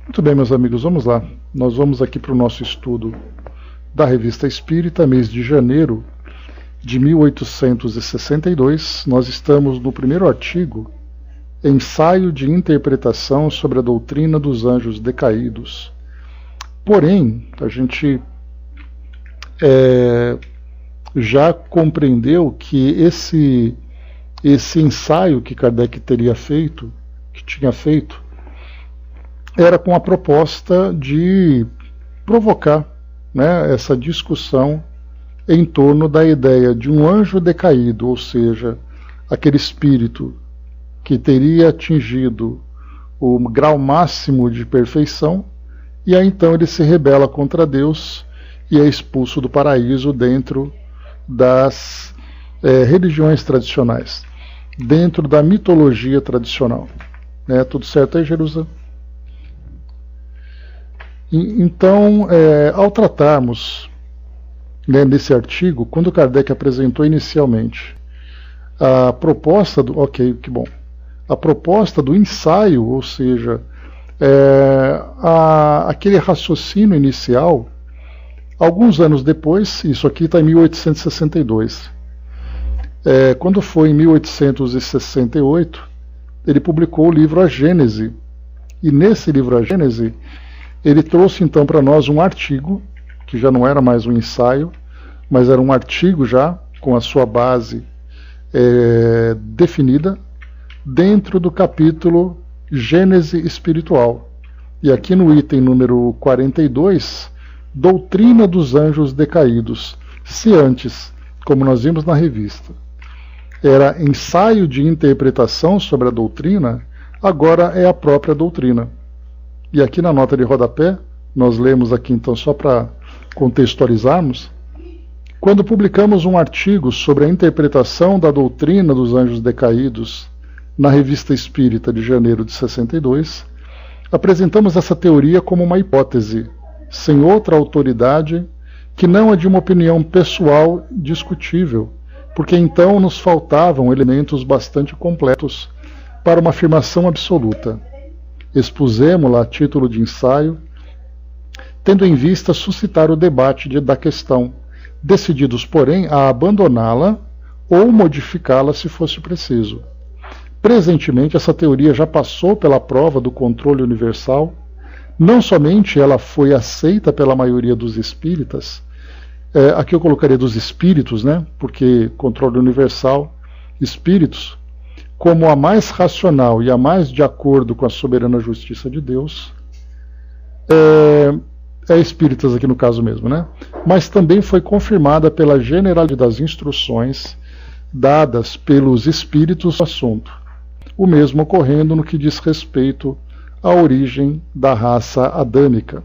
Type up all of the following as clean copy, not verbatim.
Muito bem, meus amigos, vamos lá. Nós vamos aqui para o nosso estudo da Revista Espírita, mês de janeiro de 1862. Nós estamos no primeiro artigo, Ensaio de Interpretação sobre a Doutrina dos Anjos Decaídos. Porém, a gente já compreendeu que esse ensaio que Kardec tinha feito, era com a proposta de provocar, né, essa discussão em torno da ideia de um anjo decaído, ou seja, aquele espírito que teria atingido o grau máximo de perfeição, e aí então ele se rebela contra Deus e é expulso do paraíso dentro das religiões tradicionais, dentro da mitologia tradicional. Tudo certo aí, Jerusalém? Então, ao tratarmos, nesse artigo, quando Kardec apresentou inicialmente a proposta do... Ok, que bom. A proposta do ensaio, ou seja, aquele raciocínio inicial, alguns anos depois, isso aqui está em 1862, quando foi em 1868, ele publicou o livro A Gênese, e nesse livro A Gênese, ele trouxe então para nós um artigo, que já não era mais um ensaio, mas era um artigo já com a sua base definida, dentro do capítulo Gênese Espiritual. E aqui no item número 42, Doutrina dos Anjos Decaídos. Se antes, como nós vimos na revista, era ensaio de interpretação sobre a doutrina, agora é a própria doutrina. E aqui na nota de rodapé, nós lemos aqui então só para contextualizarmos, quando publicamos um artigo sobre a interpretação da doutrina dos anjos decaídos na Revista Espírita de janeiro de 62, apresentamos essa teoria como uma hipótese, sem outra autoridade que não a de uma opinião pessoal discutível, porque então nos faltavam elementos bastante completos para uma afirmação absoluta. Expusemos-la a título de ensaio, tendo em vista suscitar o debate da questão, decididos, porém, a abandoná-la ou modificá-la se fosse preciso. Presentemente, essa teoria já passou pela prova do controle universal. Não somente ela foi aceita pela maioria dos espíritas, aqui eu colocaria dos espíritos, né? Porque controle universal, espíritos, como a mais racional e a mais de acordo com a soberana justiça de Deus, espíritas aqui no caso mesmo, né? Mas também foi confirmada pela generalidade das instruções dadas pelos espíritos no assunto, o mesmo ocorrendo no que diz respeito à origem da raça adâmica.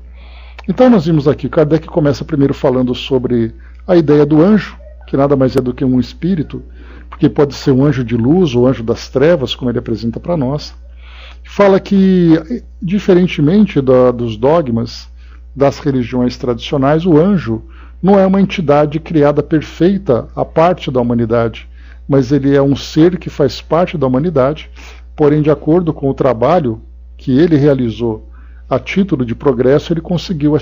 Então nós vimos aqui, Kardec começa primeiro falando sobre a ideia do anjo, que nada mais é do que um espírito, porque pode ser um anjo de luz ou anjo das trevas, como ele apresenta para nós. Fala que, diferentemente dos dogmas das religiões tradicionais, o anjo não é uma entidade criada perfeita à parte da humanidade, mas ele é um ser que faz parte da humanidade, porém, de acordo com o trabalho que ele realizou a título de progresso, ele conseguiu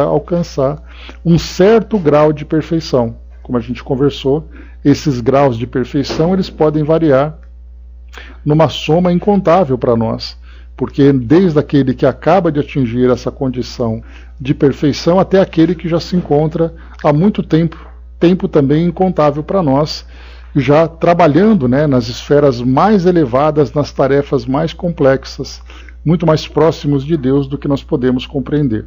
alcançar um certo grau de perfeição. Como a gente conversou, esses graus de perfeição eles podem variar numa soma incontável para nós, porque desde aquele que acaba de atingir essa condição de perfeição até aquele que já se encontra há muito tempo também incontável para nós, já trabalhando, né, nas esferas mais elevadas, nas tarefas mais complexas, muito mais próximos de Deus do que nós podemos compreender.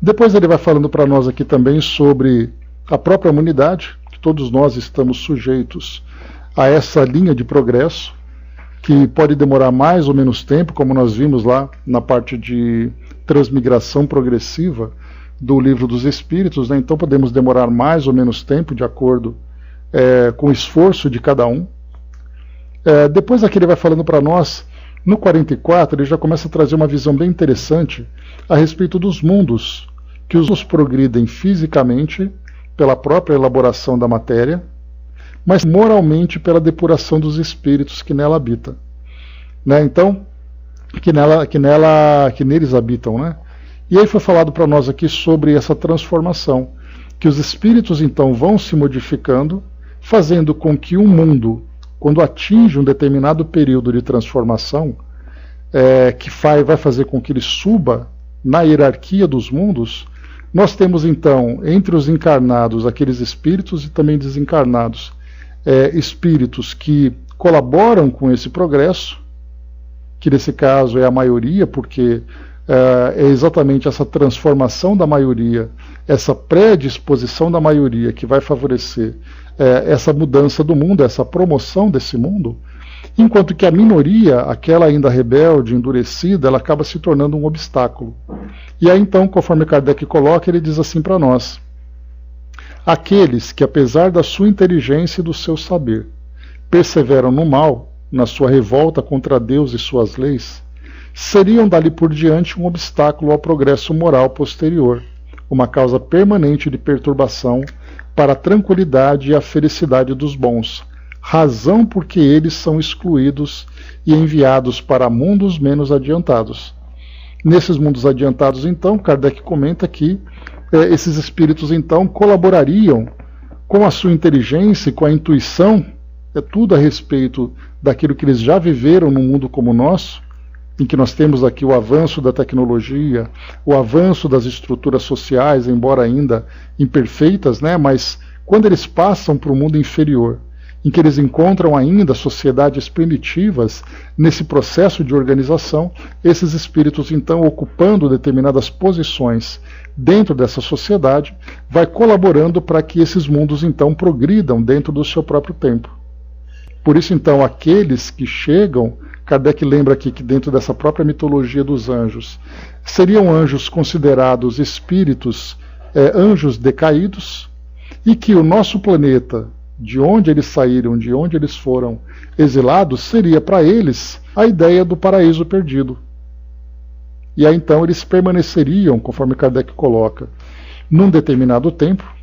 Depois ele vai falando para nós aqui também sobre a própria humanidade, que todos nós estamos sujeitos a essa linha de progresso, que pode demorar mais ou menos tempo, como nós vimos lá na parte de transmigração progressiva do Livro dos Espíritos, né? Então podemos demorar mais ou menos tempo, de acordo com o esforço de cada um. Depois aqui ele vai falando para nós, no 44, ele já começa a trazer uma visão bem interessante a respeito dos mundos, que os mundos progridem fisicamente pela própria elaboração da matéria, mas moralmente pela depuração dos espíritos que nela habitam. Né? Então, que neles habitam, né? E aí foi falado para nós aqui sobre essa transformação, que os espíritos então vão se modificando, fazendo com que um mundo, quando atinge um determinado período de transformação, que vai fazer com que ele suba na hierarquia dos mundos, nós temos então, entre os encarnados, aqueles espíritos e também desencarnados, espíritos que colaboram com esse progresso, que nesse caso é a maioria, porque é exatamente essa transformação da maioria, essa predisposição da maioria que vai favorecer essa mudança do mundo, essa promoção desse mundo, enquanto que a minoria, aquela ainda rebelde, endurecida, ela acaba se tornando um obstáculo. E aí então, conforme Kardec coloca, ele diz assim para nós: aqueles que, apesar da sua inteligência e do seu saber, perseveram no mal, na sua revolta contra Deus e suas leis, seriam dali por diante um obstáculo ao progresso moral posterior, uma causa permanente de perturbação para a tranquilidade e a felicidade dos bons, razão porque eles são excluídos e enviados para mundos menos adiantados. Nesses mundos adiantados, então, Kardec comenta que esses espíritos, então, colaborariam com a sua inteligência e com a intuição, tudo a respeito daquilo que eles já viveram num mundo como o nosso, em que nós temos aqui o avanço da tecnologia, o avanço das estruturas sociais, embora ainda imperfeitas, né? Mas quando eles passam para o mundo inferior, em que eles encontram ainda sociedades primitivas nesse processo de organização, esses espíritos, então, ocupando determinadas posições dentro dessa sociedade, vai colaborando para que esses mundos, então, progridam dentro do seu próprio tempo. Por isso, então, aqueles que chegam, Kardec lembra aqui que dentro dessa própria mitologia dos anjos, seriam anjos considerados espíritos, anjos decaídos, e que o nosso planeta, de onde eles saíram, de onde eles foram exilados, seria para eles a ideia do paraíso perdido. E aí então eles permaneceriam, conforme Kardec coloca, num determinado tempo,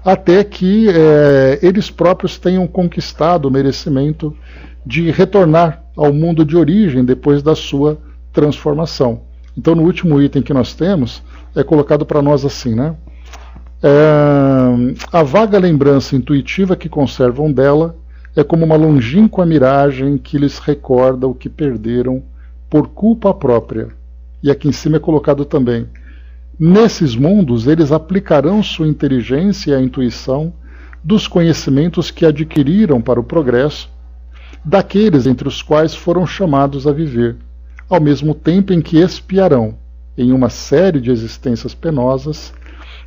até que eles próprios tenham conquistado o merecimento de retornar ao mundo de origem depois da sua transformação. Então, no último item que nós temos, é colocado para nós assim, né? A vaga lembrança intuitiva que conservam dela é como uma longínqua miragem que lhes recorda o que perderam por culpa própria. E aqui em cima é colocado também: nesses mundos eles aplicarão sua inteligência e a intuição dos conhecimentos que adquiriram para o progresso, daqueles entre os quais foram chamados a viver, ao mesmo tempo em que expiarão, em uma série de existências penosas,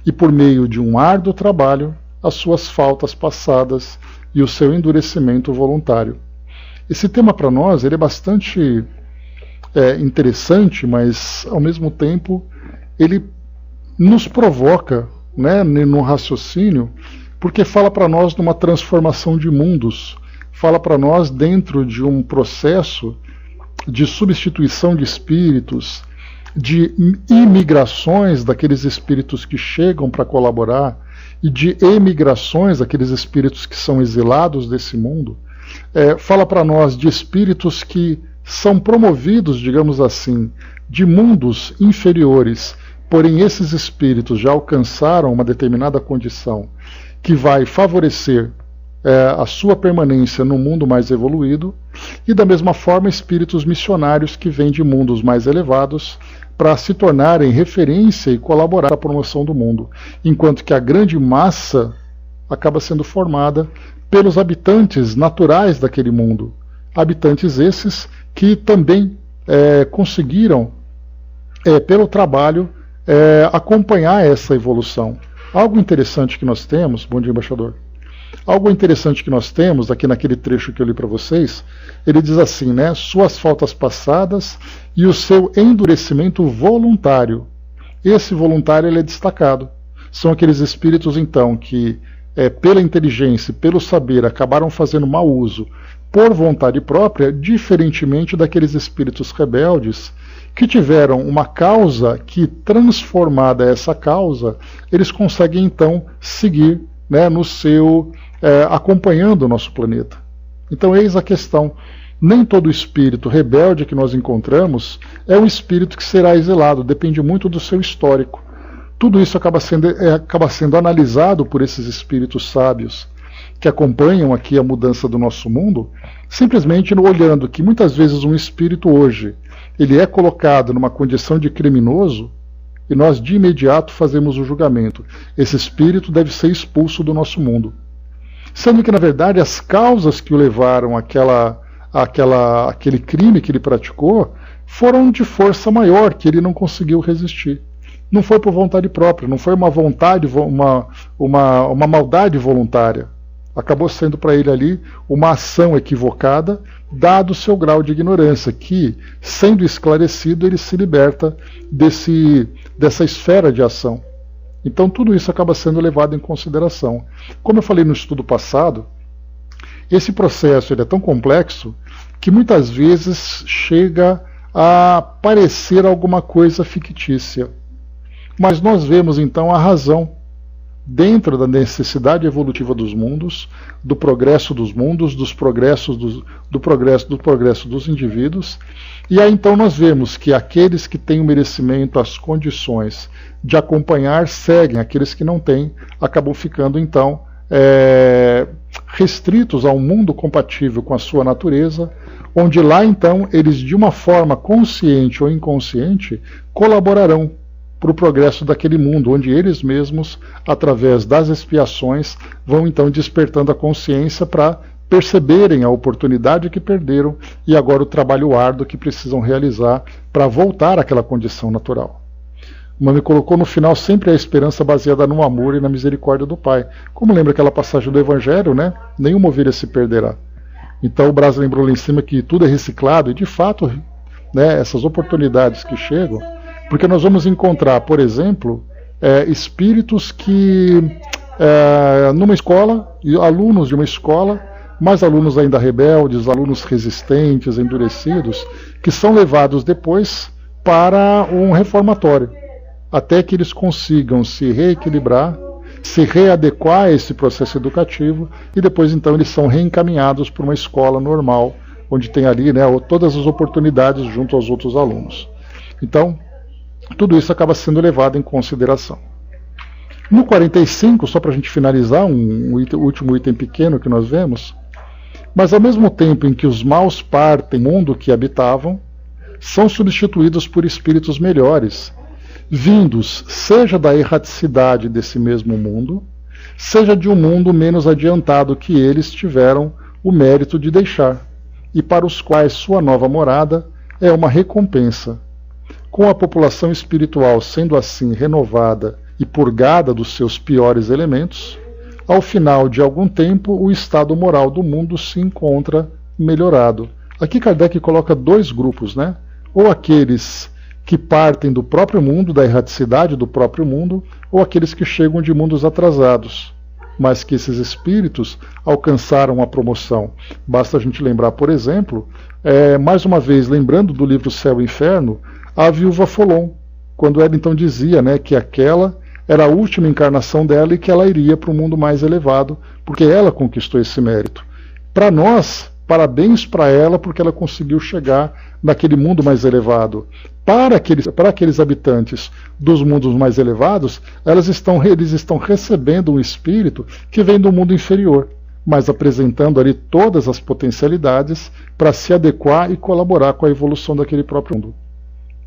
e por meio de um árduo trabalho, as suas faltas passadas e o seu endurecimento voluntário. Esse tema para nós ele é bastante interessante, mas ao mesmo tempo ele nos provoca, né, no raciocínio, porque fala para nós de uma transformação de mundos, fala para nós dentro de um processo de substituição de espíritos, de imigrações daqueles espíritos que chegam para colaborar e de emigrações daqueles espíritos que são exilados desse mundo. Fala para nós de espíritos que são promovidos, digamos assim, de mundos inferiores, porém esses espíritos já alcançaram uma determinada condição que vai favorecer a sua permanência no mundo mais evoluído, e da mesma forma espíritos missionários que vêm de mundos mais elevados para se tornarem referência e colaborar à promoção do mundo, enquanto que a grande massa acaba sendo formada pelos habitantes naturais daquele mundo, habitantes esses que também conseguiram, pelo trabalho, acompanhar essa evolução. Algo interessante que nós temos, bom dia, embaixador, algo interessante que nós temos aqui naquele trecho que eu li para vocês, ele diz assim, né, suas faltas passadas e o seu endurecimento voluntário. Esse voluntário ele é destacado. São aqueles espíritos, então, que pela inteligência e pelo saber acabaram fazendo mau uso por vontade própria, diferentemente daqueles espíritos rebeldes que tiveram uma causa que, transformada essa causa, eles conseguem então seguir, né, no seu acompanhando o nosso planeta. Então eis a questão Nem todo espírito rebelde que nós encontramos é um espírito que será exilado, depende muito do seu histórico. Tudo isso acaba sendo analisado por esses espíritos sábios que acompanham aqui a mudança do nosso mundo, simplesmente olhando que muitas vezes um espírito hoje ele é colocado numa condição de criminoso e nós de imediato fazemos o julgamento. Esse espírito deve ser expulso do nosso mundo. Sendo que, na verdade, as causas que o levaram àquele crime que ele praticou foram de força maior, que ele não conseguiu resistir. Não foi por vontade própria, não foi uma vontade, uma maldade voluntária. Acabou sendo para ele ali uma ação equivocada, dado o seu grau de ignorância, que, sendo esclarecido, ele se liberta dessa esfera de ação. Então tudo isso acaba sendo levado em consideração. Como eu falei no estudo passado, esse processo ele é tão complexo que muitas vezes chega a parecer alguma coisa fictícia. Mas nós vemos então a razão dentro da necessidade evolutiva dos mundos, do progresso dos mundos, do progresso dos indivíduos, e aí então nós vemos que aqueles que têm o merecimento, as condições de acompanhar, seguem, aqueles que não têm, acabam ficando então restritos a um mundo compatível com a sua natureza, onde lá então eles de uma forma consciente ou inconsciente colaborarão para o progresso daquele mundo, onde eles mesmos, através das expiações, vão então despertando a consciência para perceberem a oportunidade que perderam e agora o trabalho árduo que precisam realizar para voltar àquela condição natural. Mas me colocou no final sempre a esperança baseada no amor e na misericórdia do Pai. Como lembra aquela passagem do Evangelho, né? Nenhuma ovelha se perderá. Então o Brás lembrou lá em cima que tudo é reciclado e de fato, né, essas oportunidades que chegam, porque nós vamos encontrar, por exemplo, espíritos que, numa escola, alunos de uma escola, mais alunos ainda rebeldes, alunos resistentes, endurecidos, que são levados depois para um reformatório, até que eles consigam se reequilibrar, se readequar a esse processo educativo, e depois então eles são reencaminhados para uma escola normal, onde tem ali, né, todas as oportunidades junto aos outros alunos. Então, tudo isso acaba sendo levado em consideração. No 45, só para a gente finalizar, último item pequeno que nós vemos, mas ao mesmo tempo em que os maus partem do mundo que habitavam, são substituídos por espíritos melhores, vindos seja da erraticidade desse mesmo mundo, seja de um mundo menos adiantado que eles tiveram o mérito de deixar, e para os quais sua nova morada é uma recompensa. Com a população espiritual sendo assim renovada e purgada dos seus piores elementos, ao final de algum tempo o estado moral do mundo se encontra melhorado. Aqui Kardec coloca dois grupos, né? Ou aqueles que partem do próprio mundo, da erraticidade do próprio mundo, ou aqueles que chegam de mundos atrasados, mas que esses espíritos alcançaram a promoção. Basta a gente lembrar, por exemplo, mais uma vez, lembrando do livro Céu e Inferno, a viúva Folon, quando ela então dizia, né, que aquela era a última encarnação dela e que ela iria para o mundo mais elevado, porque ela conquistou esse mérito. Para nós, parabéns para ela, porque ela conseguiu chegar naquele mundo mais elevado. Para aqueles habitantes dos mundos mais elevados, eles estão recebendo um espírito que vem do mundo inferior, mas apresentando ali todas as potencialidades para se adequar e colaborar com a evolução daquele próprio mundo.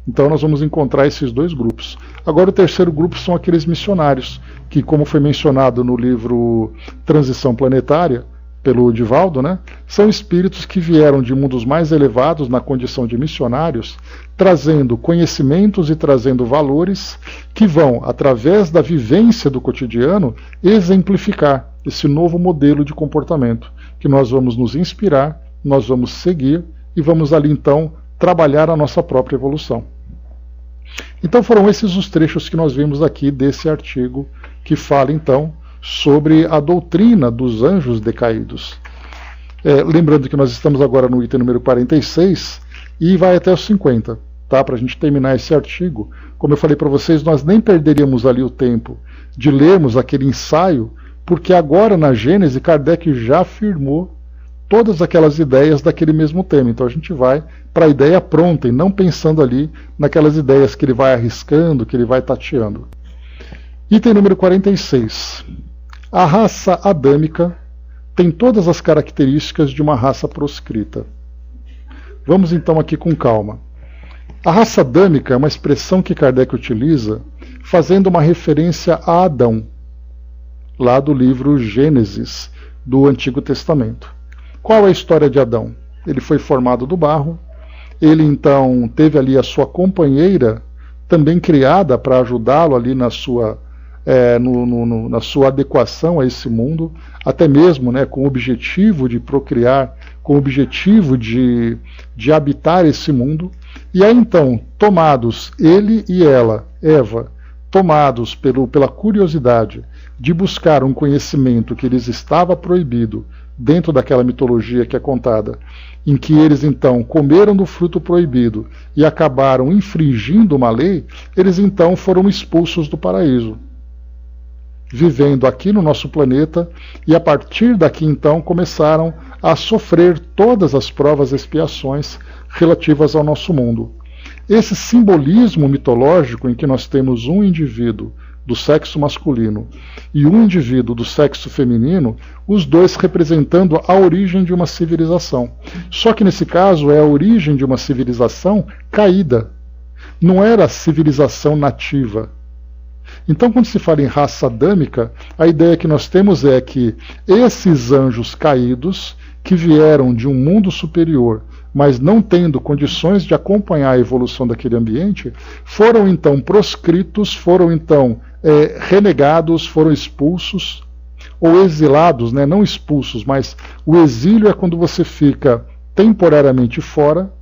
Então nós vamos encontrar esses dois grupos. Agora o terceiro grupo são aqueles missionários, que, como foi mencionado no livro Transição Planetária, pelo Divaldo, né, são espíritos que vieram de mundos mais elevados na condição de missionários, trazendo conhecimentos e trazendo valores que vão, através da vivência do cotidiano, exemplificar esse novo modelo de comportamento, que nós vamos nos inspirar, nós vamos seguir e vamos ali então trabalhar a nossa própria evolução. Então foram esses os trechos que nós vimos aqui desse artigo que fala então sobre a doutrina dos anjos decaídos. Lembrando que nós estamos agora no item número 46 e vai até os 50, tá? Para a gente terminar esse artigo. Como eu falei para vocês, nós nem perderíamos ali o tempo de lermos aquele ensaio, porque agora na Gênese Kardec já afirmou todas aquelas ideias daquele mesmo tema. Então a gente vai para a ideia pronta e não pensando ali naquelas ideias que ele vai arriscando, que ele vai tateando. Item número 46. A raça adâmica tem todas as características de uma raça proscrita. Vamos então aqui com calma. A raça adâmica é uma expressão que Kardec utiliza fazendo uma referência a Adão, lá do livro Gênesis, do Antigo Testamento. Qual é a história de Adão? Ele foi formado do barro, ele então teve ali a sua companheira, também criada para ajudá-lo ali na sua, na sua adequação a esse mundo, até mesmo com o objetivo de procriar, com o objetivo de habitar esse mundo. E aí então, tomados ele e ela, Eva, tomados pela curiosidade de buscar um conhecimento que lhes estava proibido dentro daquela mitologia que é contada, em que eles então comeram do fruto proibido e acabaram infringindo uma lei, eles então foram expulsos do paraíso, vivendo aqui no nosso planeta, e a partir daqui então começaram a sofrer todas as provas e expiações relativas ao nosso mundo. Esse simbolismo mitológico em que nós temos um indivíduo do sexo masculino e um indivíduo do sexo feminino, os dois representando a origem de uma civilização. Só que nesse caso é a origem de uma civilização caída, não era a civilização nativa. Então, quando se fala em raça adâmica, a ideia que nós temos é que esses anjos caídos, que vieram de um mundo superior, mas não tendo condições de acompanhar a evolução daquele ambiente, foram então proscritos, foram então renegados, foram expulsos, ou exilados, não expulsos, mas o exílio é quando você fica temporariamente fora,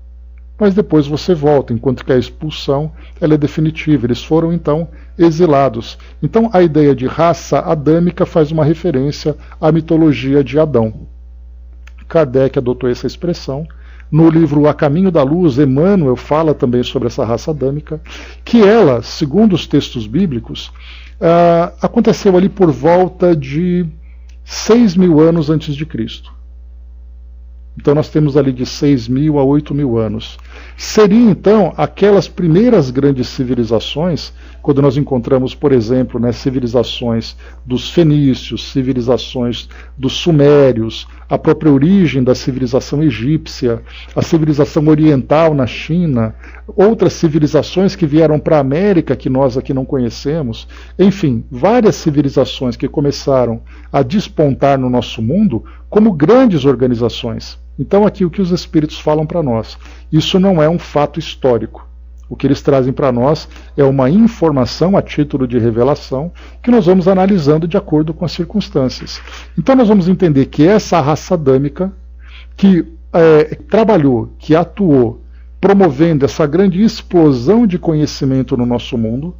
mas depois você volta, enquanto que a expulsão ela é definitiva. Eles foram então exilados. Então a ideia de raça adâmica faz uma referência à mitologia de Adão. Kardec adotou essa expressão. No livro A Caminho da Luz, Emmanuel fala também sobre essa raça adâmica, que ela, segundo os textos bíblicos, aconteceu ali por volta de 6.000 anos antes de Cristo. Então nós temos ali de 6.000 a 8.000 anos. Seriam então aquelas primeiras grandes civilizações, quando nós encontramos, por exemplo, civilizações dos fenícios, civilizações dos sumérios, a própria origem da civilização egípcia, a civilização oriental na China, outras civilizações que vieram para a América que nós aqui não conhecemos, enfim, várias civilizações que começaram a despontar no nosso mundo como grandes organizações. Então aqui o que os espíritos falam para nós, isso não é um fato histórico. O que eles trazem para nós é uma informação a título de revelação que nós vamos analisando de acordo com as circunstâncias. Então nós vamos entender que essa raça adâmica que trabalhou, que atuou, promovendo essa grande explosão de conhecimento no nosso mundo,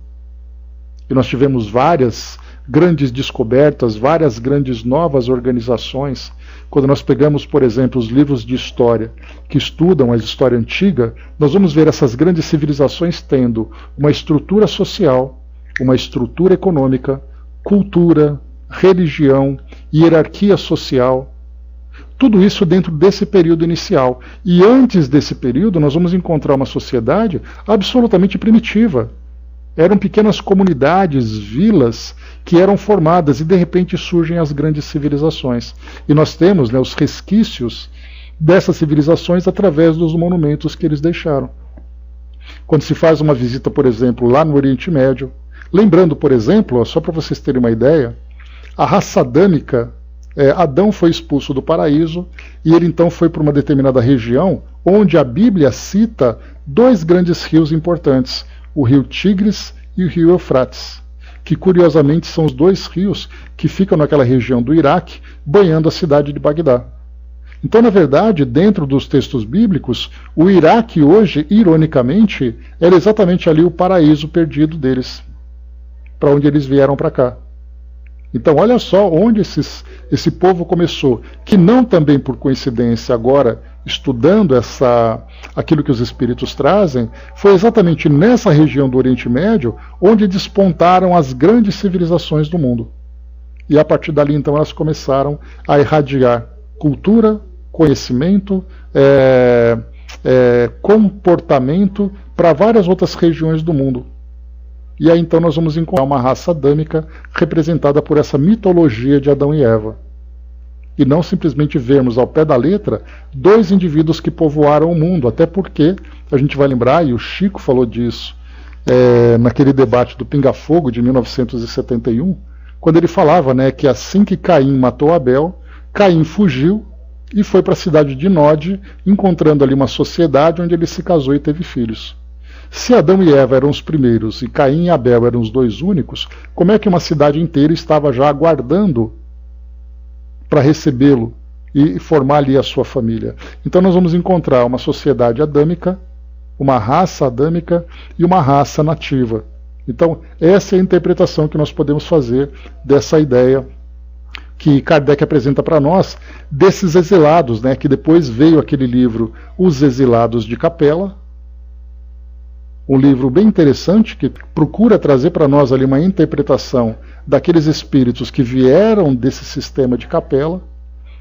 e nós tivemos várias grandes descobertas, várias grandes novas organizações. Quando nós pegamos, por exemplo, os livros de história que estudam a história antiga, nós vamos ver essas grandes civilizações tendo uma estrutura social, uma estrutura econômica, cultura, religião, hierarquia social, tudo isso dentro desse período inicial. E antes desse período nós vamos encontrar uma sociedade absolutamente primitiva. Eram pequenas comunidades, vilas, que eram formadas e de repente surgem as grandes civilizações. E nós temos os resquícios dessas civilizações através dos monumentos que eles deixaram. Quando se faz uma visita, por exemplo, lá no Oriente Médio, lembrando, por exemplo, só para vocês terem uma ideia, a raça adâmica, Adão foi expulso do paraíso e ele então foi para uma determinada região onde a Bíblia cita dois grandes rios importantes, o rio Tigres e o rio Eufrates, que curiosamente são os dois rios que ficam naquela região do Iraque, banhando a cidade de Bagdá. Então, na verdade, dentro dos textos bíblicos, o Iraque hoje, ironicamente, era exatamente ali o paraíso perdido deles, para onde eles vieram para cá. Então, olha só onde esse povo começou, que não também por coincidência agora, estudando aquilo que os espíritos trazem, foi exatamente nessa região do Oriente Médio onde despontaram as grandes civilizações do mundo. E a partir dali, então, elas começaram a irradiar cultura, conhecimento, comportamento para várias outras regiões do mundo. E aí então nós vamos encontrar uma raça adâmica representada por essa mitologia de Adão e Eva. E não simplesmente vermos ao pé da letra dois indivíduos que povoaram o mundo, até porque a gente vai lembrar, e o Chico falou disso naquele debate do Pinga Fogo de 1971, quando ele falava, né, que assim que Caim matou Abel, Caim fugiu e foi para a cidade de Nod, encontrando ali uma sociedade onde ele se casou e teve filhos. Se Adão e Eva eram os primeiros e Caim e Abel eram os dois únicos, como é que uma cidade inteira estava já aguardando para recebê-lo e formar ali a sua família? Então nós vamos encontrar uma sociedade adâmica, uma raça adâmica e uma raça nativa. Então essa é a interpretação que nós podemos fazer dessa ideia que Kardec apresenta para nós, desses exilados, né, que depois veio aquele livro Os Exilados de Capela, um livro bem interessante que procura trazer para nós ali uma interpretação daqueles espíritos que vieram desse sistema de Capela.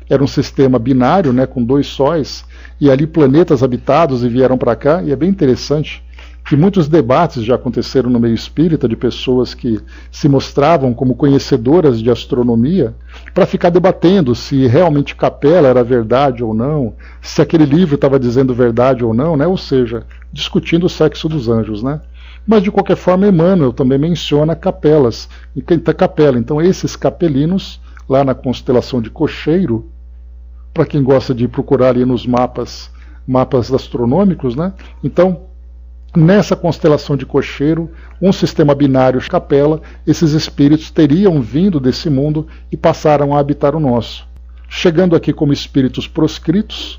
Era um sistema binário, né, com dois sóis, e ali planetas habitados e vieram para cá, e é bem interessante que muitos debates já aconteceram no meio espírita de pessoas que se mostravam como conhecedoras de astronomia para ficar debatendo se realmente Capela era verdade ou não, se aquele livro estava dizendo verdade ou não, né? Ou seja, discutindo o sexo dos anjos, né? Mas de qualquer forma Emmanuel também menciona capelas, e capela. Então esses capelinos lá na constelação de Cocheiro, para quem gosta de procurar ali nos mapas astronômicos, né? Então nessa constelação de Cocheiro, um sistema binário de Capela, esses espíritos teriam vindo desse mundo e passaram a habitar o nosso. Chegando aqui como espíritos proscritos,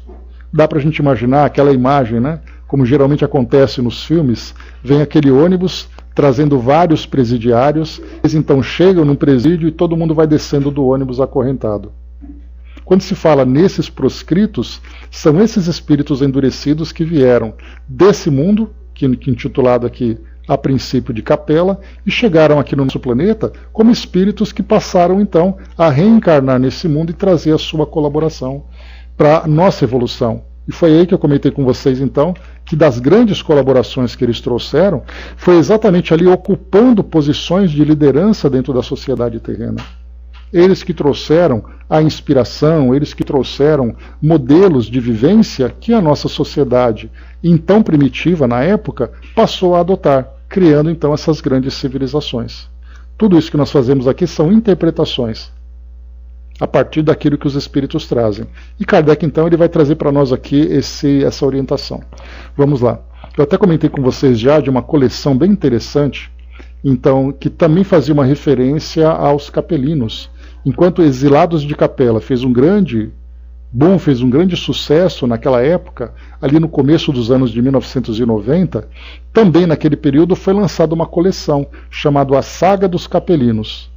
dá para a gente imaginar aquela imagem, né? Como geralmente acontece nos filmes, vem aquele ônibus trazendo vários presidiários, eles então chegam num presídio e todo mundo vai descendo do ônibus acorrentado. Quando se fala nesses proscritos, são esses espíritos endurecidos que vieram desse mundo, que intitulado aqui a princípio de Capela, e chegaram aqui no nosso planeta como espíritos que passaram então a reencarnar nesse mundo e trazer a sua colaboração para a nossa evolução. E foi aí que eu comentei com vocês então que das grandes colaborações que eles trouxeram foi exatamente ali ocupando posições de liderança dentro da sociedade terrena. Eles que trouxeram a inspiração, eles que trouxeram modelos de vivência que a nossa sociedade, então primitiva na época, passou a adotar, criando então essas grandes civilizações. Tudo isso que nós fazemos aqui são interpretações a partir daquilo que os espíritos trazem. E Kardec então ele vai trazer para nós aqui essa orientação. Vamos lá. Eu até comentei com vocês já de uma coleção bem interessante, então, que também fazia uma referência aos capelinos. Enquanto Exilados de Capela fez um grande sucesso naquela época, ali no começo dos anos de 1990, também naquele período foi lançada uma coleção chamada A Saga dos Capelinos.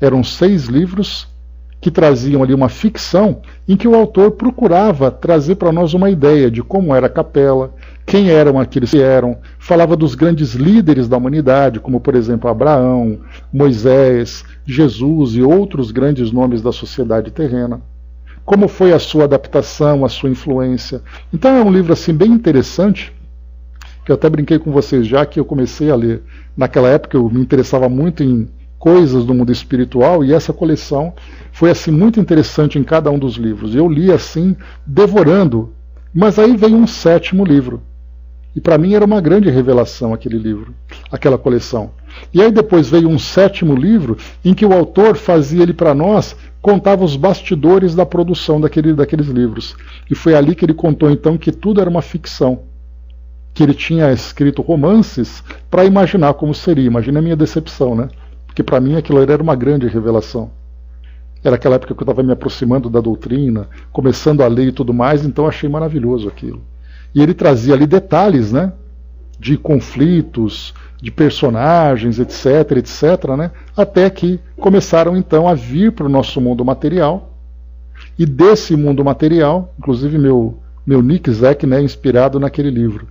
Eram 6 livros que traziam ali uma ficção em que o autor procurava trazer para nós uma ideia de como era a Capela, quem eram aqueles que eram, falava dos grandes líderes da humanidade, como por exemplo Abraão, Moisés, Jesus e outros grandes nomes da sociedade terrena. Como foi a sua adaptação, a sua influência. Então é um livro assim bem interessante, que eu até brinquei com vocês já, que eu comecei a ler. Naquela época eu me interessava muito em coisas do mundo espiritual, e essa coleção foi assim muito interessante em cada um dos livros. Eu li assim, devorando, mas aí veio um 7º livro. E para mim era uma grande revelação aquele livro, aquela coleção. E aí depois veio um 7º livro em que o autor fazia ele para nós, contava os bastidores da produção daqueles livros. E foi ali que ele contou então que tudo era uma ficção, que ele tinha escrito romances para imaginar como seria. Imagina a minha decepção, né? Porque para mim aquilo era uma grande revelação. Era aquela época que eu estava me aproximando da doutrina, começando a ler e tudo mais, então achei maravilhoso aquilo. E ele trazia ali detalhes, né, de conflitos, de personagens, etc, né, até que começaram então a vir para o nosso mundo material. E desse mundo material, inclusive meu nick Zek, né, inspirado naquele livro.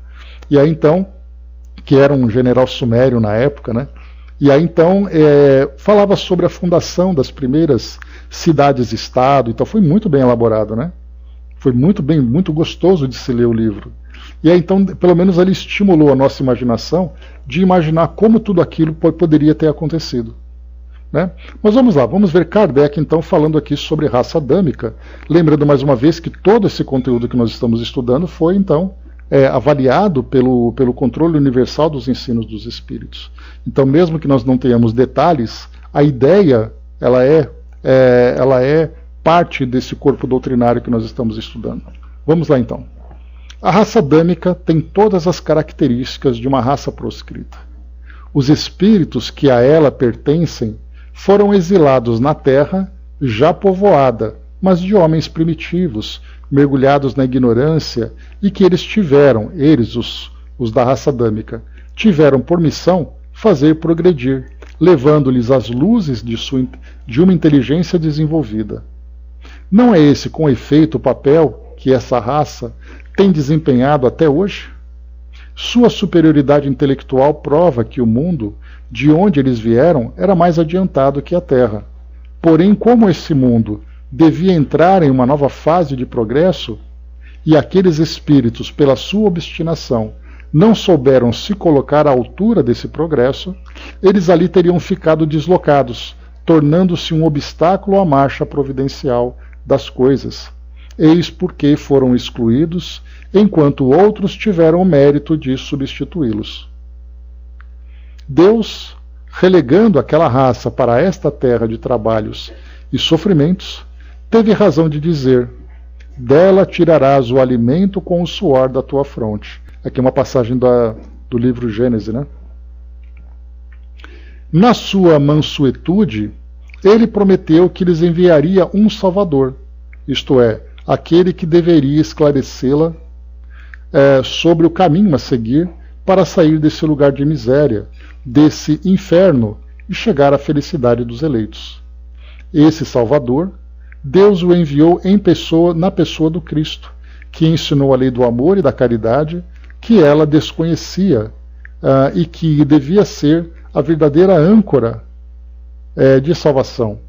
E aí então, que era um general sumério na época, né, e aí então falava sobre a fundação das primeiras cidades-estado, então foi muito bem elaborado, né? Foi muito gostoso de se ler o livro. E aí, então, pelo menos ele estimulou a nossa imaginação de imaginar como tudo aquilo poderia ter acontecido. Né? Mas vamos lá, vamos ver Kardec então falando aqui sobre raça adâmica, lembrando mais uma vez que todo esse conteúdo que nós estamos estudando foi então avaliado pelo controle universal dos ensinos dos espíritos. Então, mesmo que nós não tenhamos detalhes, a ideia ela é parte desse corpo doutrinário que nós estamos estudando. Vamos lá então. A raça adâmica tem todas as características de uma raça proscrita. Os espíritos que a ela pertencem foram exilados na terra, já povoada, mas de homens primitivos, mergulhados na ignorância, e que eles, os da raça adâmica, tiveram por missão fazer progredir, levando-lhes as luzes de uma inteligência desenvolvida. Não é esse, com efeito, o papel que essa raça tem desempenhado até hoje? Sua superioridade intelectual prova que o mundo, de onde eles vieram, era mais adiantado que a Terra. Porém, como esse mundo devia entrar em uma nova fase de progresso, e aqueles espíritos, pela sua obstinação, não souberam se colocar à altura desse progresso, eles ali teriam ficado deslocados, tornando-se um obstáculo à marcha providencial das coisas. Eis porque foram excluídos, enquanto outros tiveram o mérito de substituí-los. Deus, relegando aquela raça para esta terra de trabalhos e sofrimentos, teve razão de dizer: dela tirarás o alimento com o suor da tua fronte. Aqui é uma passagem do livro Gênesis, né? Na sua mansuetude, ele prometeu que lhes enviaria um Salvador, isto é, aquele que deveria esclarecê-la sobre o caminho a seguir para sair desse lugar de miséria, desse inferno e chegar à felicidade dos eleitos. Esse Salvador, Deus o enviou na pessoa do Cristo, que ensinou a lei do amor e da caridade, que ela desconhecia e que devia ser a verdadeira âncora de salvação.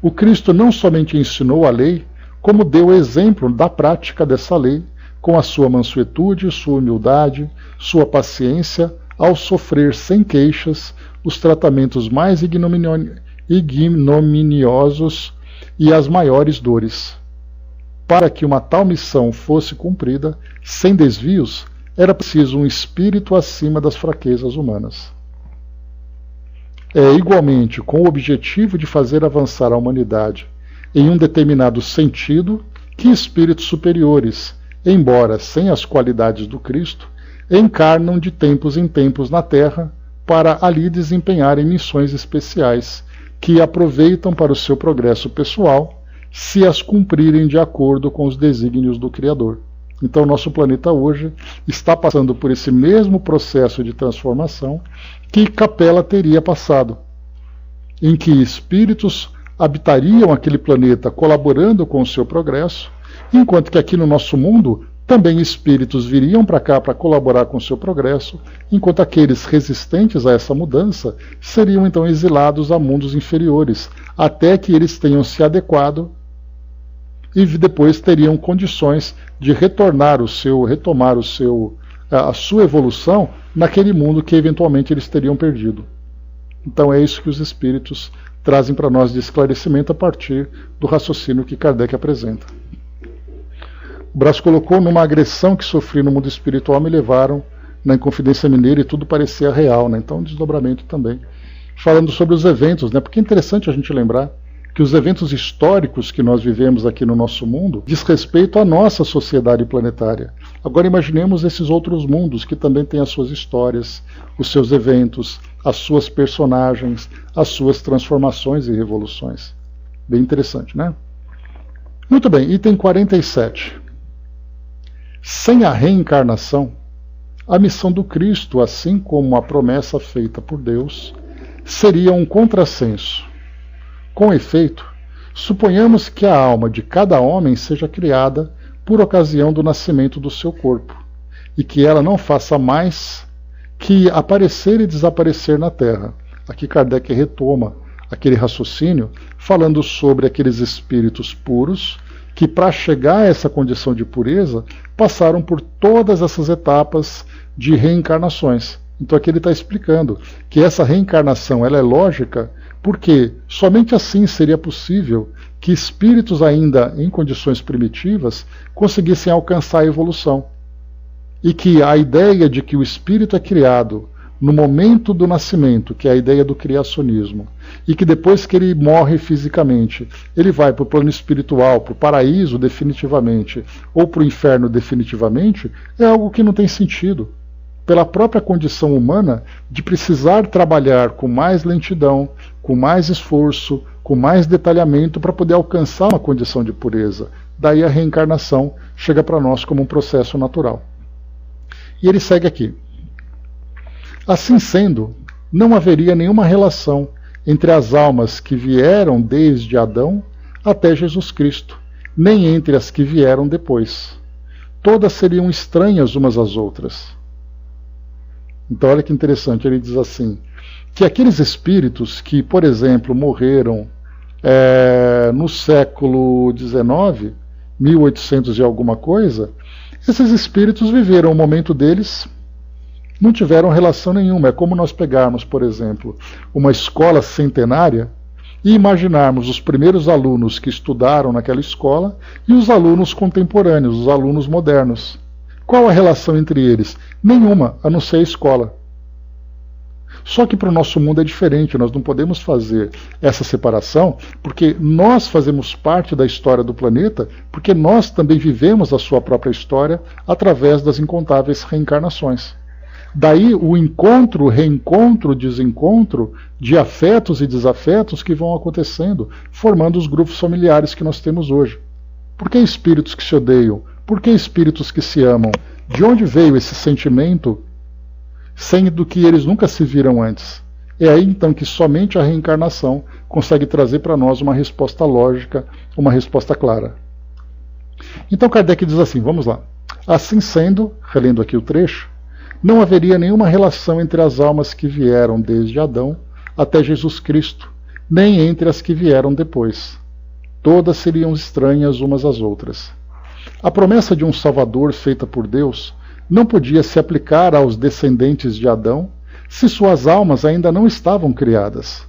O Cristo não somente ensinou a lei, como deu exemplo da prática dessa lei, com a sua mansuetude, sua humildade, sua paciência, ao sofrer sem queixas os tratamentos mais ignominiosos e as maiores dores. Para que uma tal missão fosse cumprida, sem desvios, era preciso um espírito acima das fraquezas humanas. É igualmente com o objetivo de fazer avançar a humanidade em um determinado sentido que espíritos superiores, embora sem as qualidades do Cristo, encarnam de tempos em tempos na Terra para ali desempenharem missões especiais que aproveitam para o seu progresso pessoal, se as cumprirem de acordo com os desígnios do Criador. Então, nosso planeta hoje está passando por esse mesmo processo de transformação que Capela teria passado, em que espíritos habitariam aquele planeta colaborando com o seu progresso, enquanto que aqui no nosso mundo também espíritos viriam para cá para colaborar com o seu progresso, enquanto aqueles resistentes a essa mudança seriam então exilados a mundos inferiores, até que eles tenham se adequado e depois teriam condições de retomar a sua evolução naquele mundo que eventualmente eles teriam perdido. Então é isso que os espíritos trazem para nós de esclarecimento a partir do raciocínio que Kardec apresenta. O Brás colocou: numa agressão que sofri no mundo espiritual me levaram na Inconfidência Mineira e tudo parecia real, né? Então desdobramento também. Falando sobre os eventos, né? Porque é interessante a gente lembrar que os eventos históricos que nós vivemos aqui no nosso mundo diz respeito à nossa sociedade planetária. Agora imaginemos esses outros mundos que também têm as suas histórias, os seus eventos, as suas personagens, as suas transformações e revoluções. Bem interessante, né? Muito bem, item 47. Sem a reencarnação, a missão do Cristo, assim como a promessa feita por Deus, seria um contrassenso. Com efeito, suponhamos que a alma de cada homem seja criada por ocasião do nascimento do seu corpo, e que ela não faça mais que aparecer e desaparecer na Terra. Aqui Kardec retoma aquele raciocínio, falando sobre aqueles espíritos puros que para chegar a essa condição de pureza, passaram por todas essas etapas de reencarnações. Então aqui ele está explicando que essa reencarnação ela é lógica, porque somente assim seria possível que espíritos ainda em condições primitivas conseguissem alcançar a evolução. E que a ideia de que o espírito é criado no momento do nascimento, que é a ideia do criacionismo, e que depois que ele morre fisicamente, ele vai para o plano espiritual, para o paraíso definitivamente, ou para o inferno definitivamente, é algo que não tem sentido. Pela própria condição humana de precisar trabalhar com mais lentidão, com mais esforço, com mais detalhamento para poder alcançar uma condição de pureza. Daí a reencarnação chega para nós como um processo natural. E ele segue aqui. Assim sendo, não haveria nenhuma relação entre as almas que vieram desde Adão até Jesus Cristo, nem entre as que vieram depois. Todas seriam estranhas umas às outras. Então olha que interessante, ele diz assim, que aqueles espíritos que, por exemplo, morreram no século XIX, 1800 e alguma coisa, esses espíritos viveram o momento deles, não tiveram relação nenhuma. É como nós pegarmos, por exemplo, uma escola centenária e imaginarmos os primeiros alunos que estudaram naquela escola e os alunos contemporâneos, os alunos modernos. Qual a relação entre eles? Nenhuma, a não ser a escola. Só que para o nosso mundo é diferente, nós não podemos fazer essa separação, porque nós fazemos parte da história do planeta, porque nós também vivemos a sua própria história através das incontáveis reencarnações. Daí o encontro, reencontro, desencontro de afetos e desafetos que vão acontecendo, formando os grupos familiares que nós temos hoje. Por que espíritos que se odeiam? Por que espíritos que se amam? De onde veio esse sentimento, sendo que eles nunca se viram antes? É aí então que somente a reencarnação consegue trazer para nós uma resposta lógica, uma resposta clara. Então Kardec diz assim, vamos lá. Assim sendo, relendo aqui o trecho, não haveria nenhuma relação entre as almas que vieram desde Adão até Jesus Cristo, nem entre as que vieram depois. Todas seriam estranhas umas às outras. A promessa de um Salvador feita por Deus não podia se aplicar aos descendentes de Adão se suas almas ainda não estavam criadas.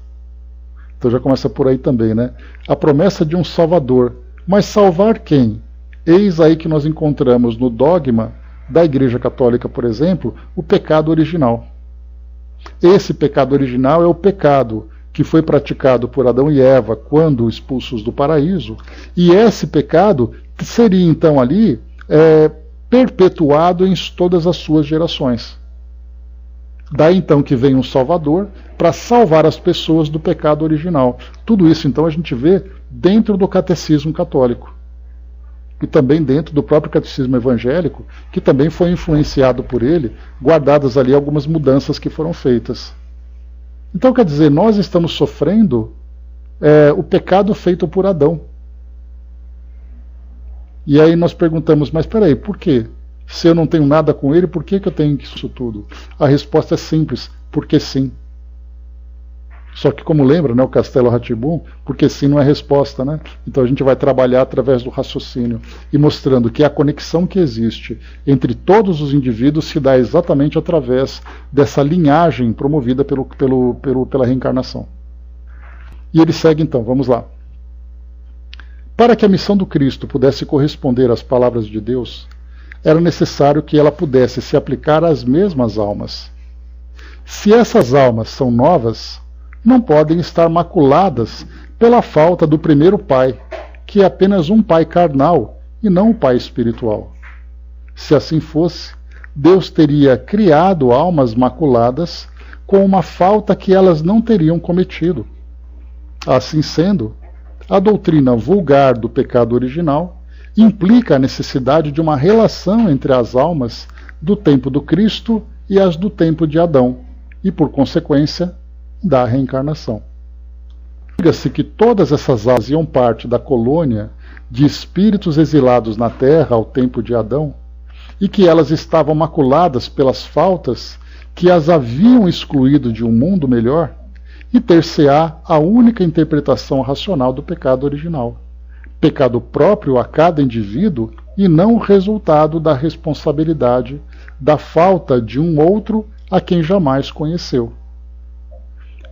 Então já começa por aí também, né? A promessa de um Salvador. Mas salvar quem? Eis aí que nós encontramos no dogma da Igreja Católica, por exemplo, o pecado original. Esse pecado original é o pecado que foi praticado por Adão e Eva quando expulsos do paraíso, e esse pecado seria então ali perpetuado em todas as suas gerações. Daí então que vem um Salvador para salvar as pessoas do pecado original. Tudo isso então a gente vê dentro do catecismo católico. E também dentro do próprio catecismo evangélico, que também foi influenciado por ele, guardadas ali algumas mudanças que foram feitas. Então quer dizer, nós estamos sofrendo o pecado feito por Adão. E aí nós perguntamos, mas espera aí, por quê? Se eu não tenho nada com ele, por que eu tenho isso tudo? A resposta é simples, porque sim. Só que, como lembra, né, o Castelo Rá-Tim-Bum, porque sim não é resposta, né? Então a gente vai trabalhar através do raciocínio e mostrando que a conexão que existe entre todos os indivíduos se dá exatamente através dessa linhagem promovida pela reencarnação. E ele segue então, vamos lá. Para que a missão do Cristo pudesse corresponder às palavras de Deus, era necessário que ela pudesse se aplicar às mesmas almas. Se essas almas são novas, não podem estar maculadas pela falta do primeiro pai, que é apenas um pai carnal e não um pai espiritual. Se assim fosse, Deus teria criado almas maculadas com uma falta que elas não teriam cometido. Assim sendo, a doutrina vulgar do pecado original implica a necessidade de uma relação entre as almas do tempo do Cristo e as do tempo de Adão, e, por consequência, da reencarnação. Diga-se que todas essas almas iam parte da colônia de espíritos exilados na Terra ao tempo de Adão, e que elas estavam maculadas pelas faltas que as haviam excluído de um mundo melhor, e ter-se-á a única interpretação racional do pecado original. pecado próprio a cada indivíduo e não resultado da responsabilidade da falta de um outro a quem jamais conheceu.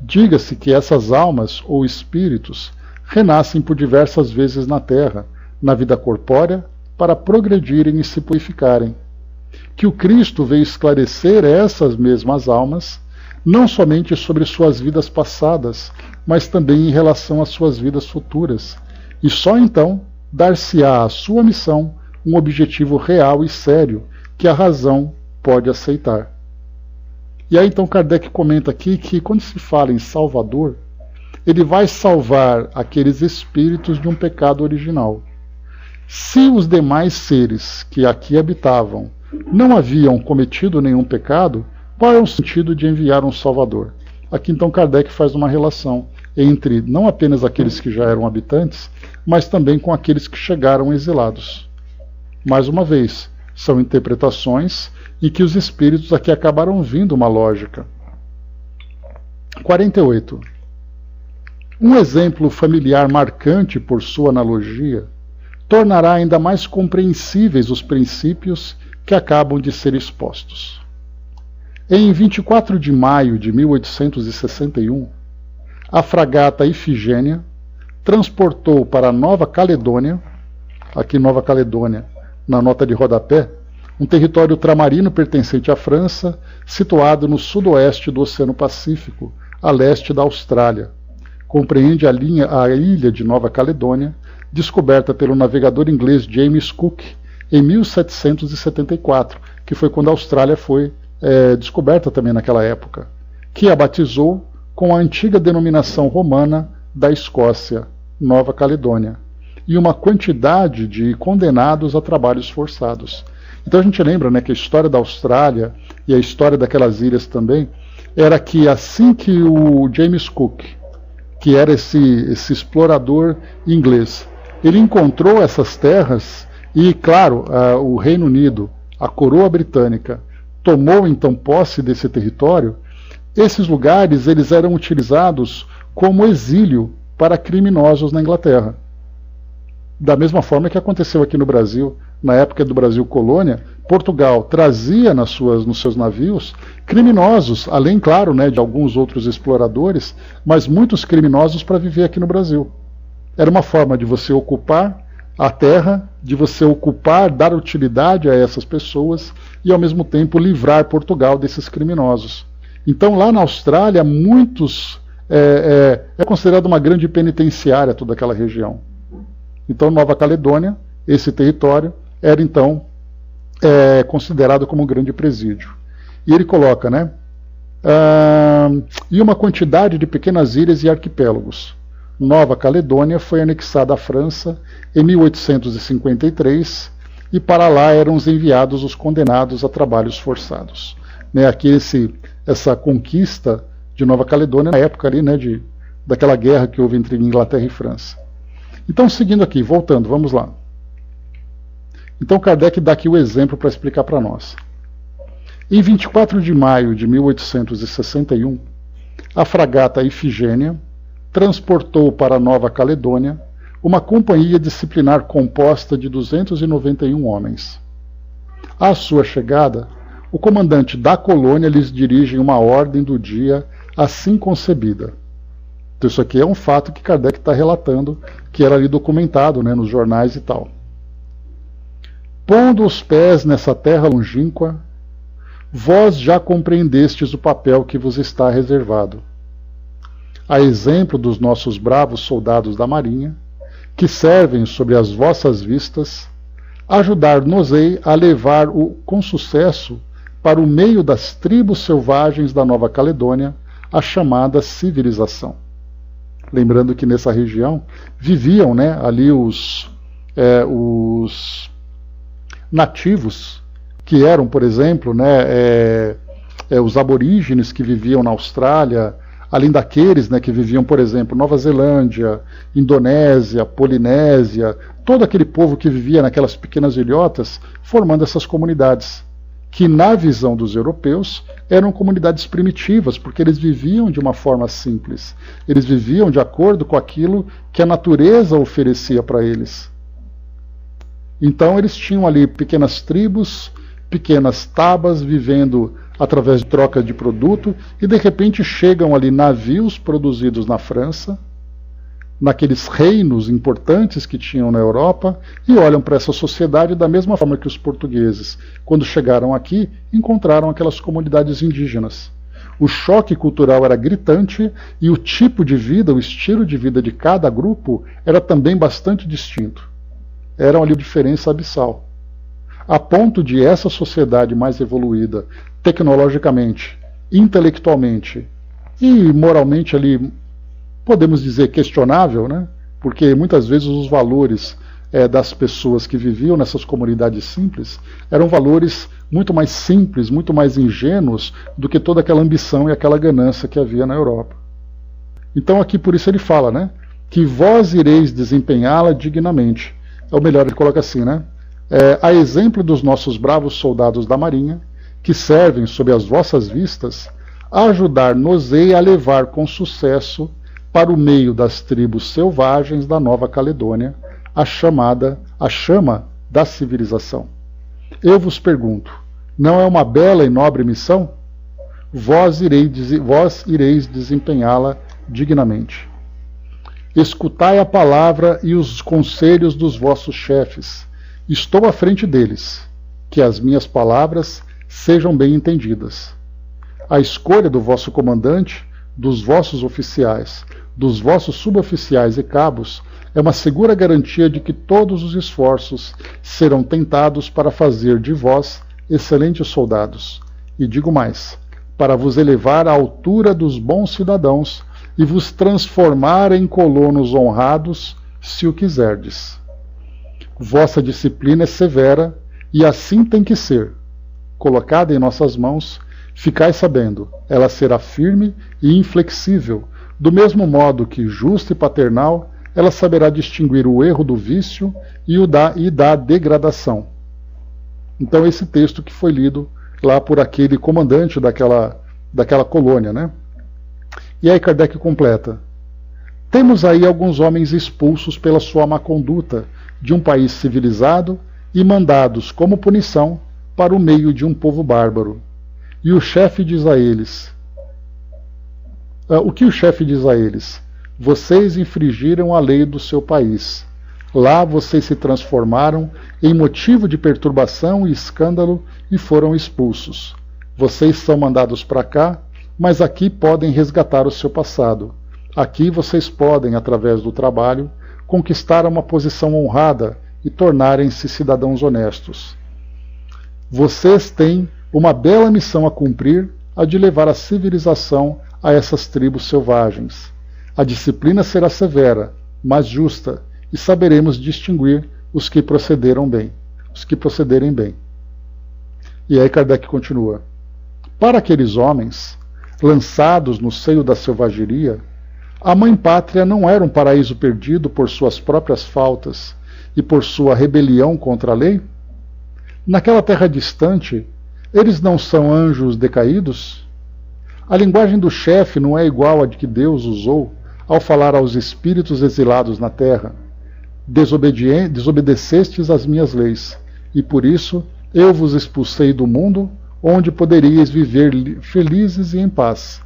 Diga-se que essas almas ou espíritos renascem por diversas vezes na Terra, na vida corpórea, para progredirem e se purificarem. Que o Cristo veio esclarecer essas mesmas almas, não somente sobre suas vidas passadas, mas também em relação às suas vidas futuras, e só então dar-se-á à sua missão um objetivo real e sério que a razão pode aceitar. E aí então Kardec comenta aqui que quando se fala em Salvador, ele vai salvar aqueles espíritos de um pecado original. Se os demais seres que aqui habitavam não haviam cometido nenhum pecado, qual é o sentido de enviar um Salvador? Aqui então Kardec faz uma relação entre não apenas aqueles que já eram habitantes, mas também com aqueles que chegaram exilados. Mais uma vez, são interpretações em que os espíritos aqui acabaram vindo uma lógica. 48. Um exemplo familiar marcante por sua analogia tornará ainda mais compreensíveis os princípios que acabam de ser expostos. Em 24 de maio de 1861, a fragata Ifigênia transportou para Nova Caledônia, aqui Nova Caledônia, na nota de rodapé, um território ultramarino pertencente à França, situado no sudoeste do Oceano Pacífico, a leste da Austrália. Compreende a ilha de Nova Caledônia, descoberta pelo navegador inglês James Cook em 1774, que foi quando a Austrália foi descoberta também naquela época, que a batizou com a antiga denominação romana da Escócia, Nova Caledônia, e uma quantidade de condenados a trabalhos forçados. Então a gente lembra, né, que a história da Austrália e a história daquelas ilhas também era que assim que o James Cook, que era esse explorador inglês, ele encontrou essas terras e, claro, o Reino Unido, a coroa britânica, tomou então posse desse território. Esses lugares eles eram utilizados como exílio para criminosos na Inglaterra. Da mesma forma que aconteceu aqui no Brasil, na época do Brasil colônia, Portugal trazia nos seus navios criminosos, além, claro, né, de alguns outros exploradores, mas muitos criminosos para viver aqui no Brasil. Era uma forma de você ocupar a terra, de você ocupar, dar utilidade a essas pessoas e, ao mesmo tempo, livrar Portugal desses criminosos. Então, lá na Austrália, muitos é considerado uma grande penitenciária toda aquela região. Então, Nova Caledônia, esse território, era então considerado como um grande presídio. E ele coloca, né? E uma quantidade de pequenas ilhas e arquipélagos. Nova Caledônia foi anexada à França em 1853 e para lá eram enviados os condenados a trabalhos forçados. Né, aqui essa conquista de Nova Caledônia na época ali, né, daquela guerra que houve entre Inglaterra e França. Então, seguindo aqui, voltando, vamos lá. Então, Kardec dá aqui o exemplo para explicar para nós. Em 24 de maio de 1861, a fragata Ifigênia transportou para Nova Caledônia uma companhia disciplinar composta de 291 homens. À sua chegada, o comandante da colônia lhes dirige uma ordem do dia assim concebida. Então, isso aqui é um fato que Kardec está relatando, que era ali documentado, né, nos jornais e tal. Pondo os pés nessa terra longínqua, vós já compreendestes o papel que vos está reservado. A exemplo dos nossos bravos soldados da Marinha, que servem sobre as vossas vistas, ajudar-nos-ei a levar com sucesso para o meio das tribos selvagens da Nova Caledônia a chamada civilização. Lembrando que nessa região viviam, né, ali os nativos, que eram, por exemplo, né, os aborígenes que viviam na Austrália, além daqueles, né, que viviam, por exemplo, Nova Zelândia, Indonésia, Polinésia, todo aquele povo que vivia naquelas pequenas ilhotas, formando essas comunidades, que na visão dos europeus eram comunidades primitivas, porque eles viviam de uma forma simples. Eles viviam de acordo com aquilo que a natureza oferecia para eles. Então eles tinham ali pequenas tribos, pequenas tabas, vivendo através de troca de produto, e de repente chegam ali navios produzidos na França, naqueles reinos importantes que tinham na Europa, e olham para essa sociedade da mesma forma que os portugueses, quando chegaram aqui, encontraram aquelas comunidades indígenas. O choque cultural era gritante e o tipo de vida, o estilo de vida de cada grupo era também bastante distinto. Era ali uma diferença abissal. A ponto de essa sociedade mais evoluída, tecnologicamente, intelectualmente e moralmente ali, podemos dizer questionável, né? Porque muitas vezes os valores das pessoas que viviam nessas comunidades simples eram valores muito mais simples, muito mais ingênuos do que toda aquela ambição e aquela ganância que havia na Europa. Então aqui por isso ele fala, né? Que vós ireis desempenhá-la dignamente. Ou melhor, ele coloca assim, né? A exemplo dos nossos bravos soldados da marinha, que servem sob as vossas vistas, ajudar-nos-ei a levar com sucesso para o meio das tribos selvagens da Nova Caledônia a chama da civilização. Eu vos pergunto, não é uma bela e nobre missão? Vós ireis desempenhá-la dignamente. Escutai a palavra e os conselhos dos vossos chefes. Estou à frente deles, que as minhas palavras sejam bem entendidas. A escolha do vosso comandante, dos vossos oficiais, dos vossos suboficiais e cabos é uma segura garantia de que todos os esforços serão tentados para fazer de vós excelentes soldados. E digo mais, para vos elevar à altura dos bons cidadãos e vos transformar em colonos honrados, se o quiserdes. Vossa disciplina é severa, e assim tem que ser. Colocada em nossas mãos, ficai sabendo, ela será firme e inflexível, do mesmo modo que, justa e paternal, ela saberá distinguir o erro do vício e da degradação. Então esse texto que foi lido lá por aquele comandante daquela colônia, né? E aí Kardec completa. Temos aí alguns homens expulsos pela sua má conduta de um país civilizado e mandados como punição para o meio de um povo bárbaro. E o chefe diz a eles... o que o chefe diz a eles? Vocês infringiram a lei do seu país. Lá vocês se transformaram em motivo de perturbação e escândalo e foram expulsos. Vocês são mandados para cá, mas aqui podem resgatar o seu passado. Aqui vocês podem, através do trabalho, conquistar uma posição honrada e tornarem-se cidadãos honestos. Vocês têm uma bela missão a cumprir, a de levar a civilização a essas tribos selvagens. A disciplina será severa, mas justa, e saberemos distinguir os que procederem bem. E aí Kardec continua. Para aqueles homens, lançados no seio da selvageria, a mãe pátria não era um paraíso perdido por suas próprias faltas e por sua rebelião contra a lei? Naquela terra distante, eles não são anjos decaídos? A linguagem do chefe não é igual à de que Deus usou ao falar aos espíritos exilados na terra. Desobedecestes às minhas leis, e por isso eu vos expulsei do mundo onde poderíeis viver felizes e em paz.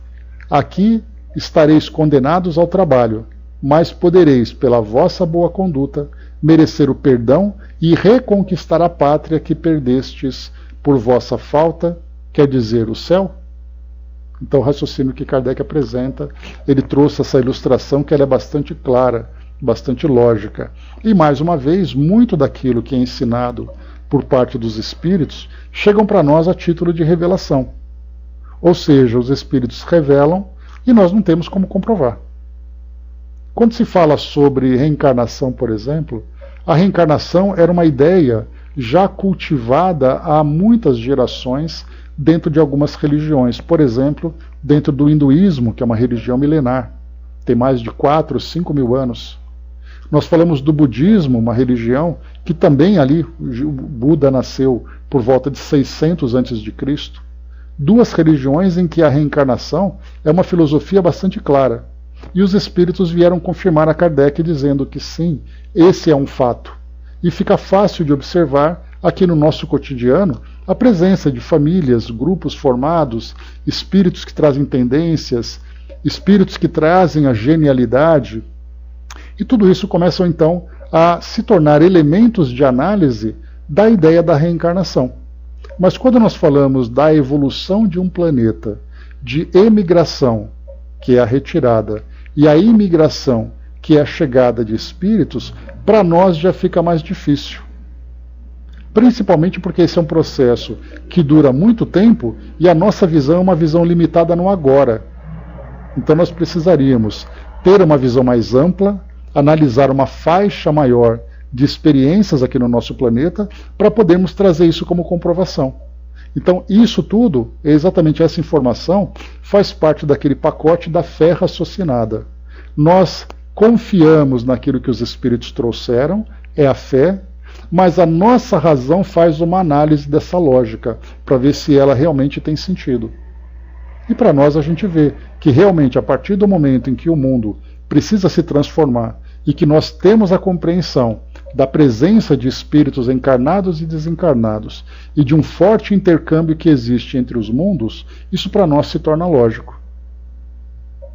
Aqui estareis condenados ao trabalho, mas podereis, pela vossa boa conduta, merecer o perdão e reconquistar a pátria que perdestes por vossa falta, quer dizer, o céu? Então o raciocínio que Kardec apresenta, ele trouxe essa ilustração que ela é bastante clara, bastante lógica. E mais uma vez, muito daquilo que é ensinado por parte dos espíritos chegam para nós a título de revelação. Ou seja, os espíritos revelam e nós não temos como comprovar. Quando se fala sobre reencarnação, por exemplo, a reencarnação era uma ideia já cultivada há muitas gerações dentro de algumas religiões. Por exemplo, dentro do hinduísmo, que é uma religião milenar, tem mais de 4 ou 5 mil anos. Nós falamos do budismo, uma religião que também ali, o Buda nasceu por volta de 600 a.C., duas religiões em que a reencarnação é uma filosofia bastante clara. E os espíritos vieram confirmar a Kardec dizendo que sim, esse é um fato. E fica fácil de observar aqui no nosso cotidiano a presença de famílias, grupos formados, espíritos que trazem tendências, espíritos que trazem a genialidade. E tudo isso começa então a se tornar elementos de análise da ideia da reencarnação. Mas quando nós falamos da evolução de um planeta, de emigração, que é a retirada, e a imigração, que é a chegada de espíritos, para nós já fica mais difícil. Principalmente porque esse é um processo que dura muito tempo e a nossa visão é uma visão limitada no agora. Então nós precisaríamos ter uma visão mais ampla, analisar uma faixa maior de experiências aqui no nosso planeta para podermos trazer isso como comprovação. Então isso tudo, exatamente essa informação, faz parte daquele pacote da fé raciocinada. Nós confiamos naquilo que os espíritos trouxeram, é a fé, mas a nossa razão faz uma análise dessa lógica para ver se ela realmente tem sentido. E para nós a gente vê que realmente a partir do momento em que o mundo precisa se transformar e que nós temos a compreensão da presença de espíritos encarnados e desencarnados e de um forte intercâmbio que existe entre os mundos, isso para nós se torna lógico.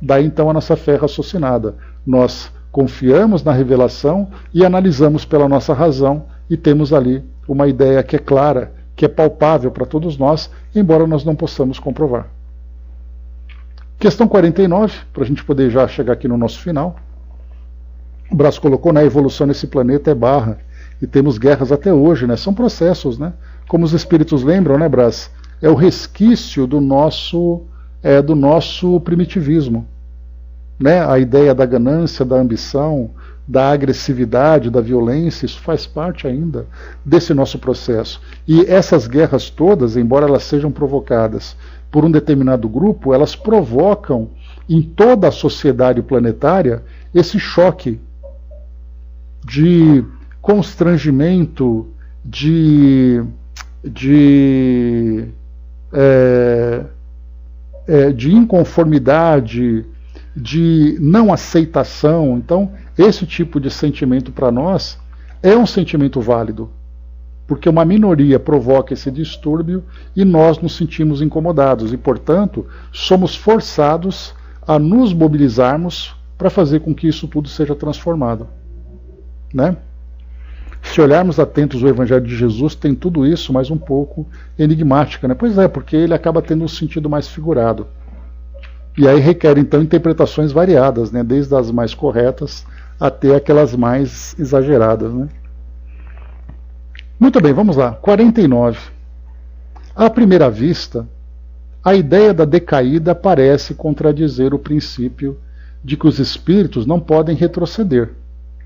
Daí então a nossa fé raciocinada. Nós confiamos na revelação e analisamos pela nossa razão e temos ali uma ideia que é clara, que é palpável para todos nós, embora nós não possamos comprovar. Questão 49, para a gente poder já chegar aqui no nosso final. O Brás colocou, né, a evolução nesse planeta é barra, e temos guerras até hoje, né? São processos, né? Como os espíritos lembram, né, Brás? É o resquício do nosso primitivismo, né? A ideia da ganância, da ambição, da agressividade, da violência, isso faz parte ainda desse nosso processo. E essas guerras todas, embora elas sejam provocadas por um determinado grupo, elas provocam em toda a sociedade planetária esse choque de constrangimento, de inconformidade, de não aceitação. Então, esse tipo de sentimento para nós é um sentimento válido, porque uma minoria provoca esse distúrbio e nós nos sentimos incomodados e, portanto, somos forçados a nos mobilizarmos para fazer com que isso tudo seja transformado, né? Se olharmos atentos o Evangelho de Jesus, tem tudo isso, mas um pouco enigmática, né? Pois é, porque ele acaba tendo um sentido mais figurado. E aí requer, então, interpretações variadas, né? Desde as mais corretas até aquelas mais exageradas, né? Muito bem, vamos lá. 49. À primeira vista, a ideia da decaída parece contradizer o princípio de que os espíritos não podem retroceder.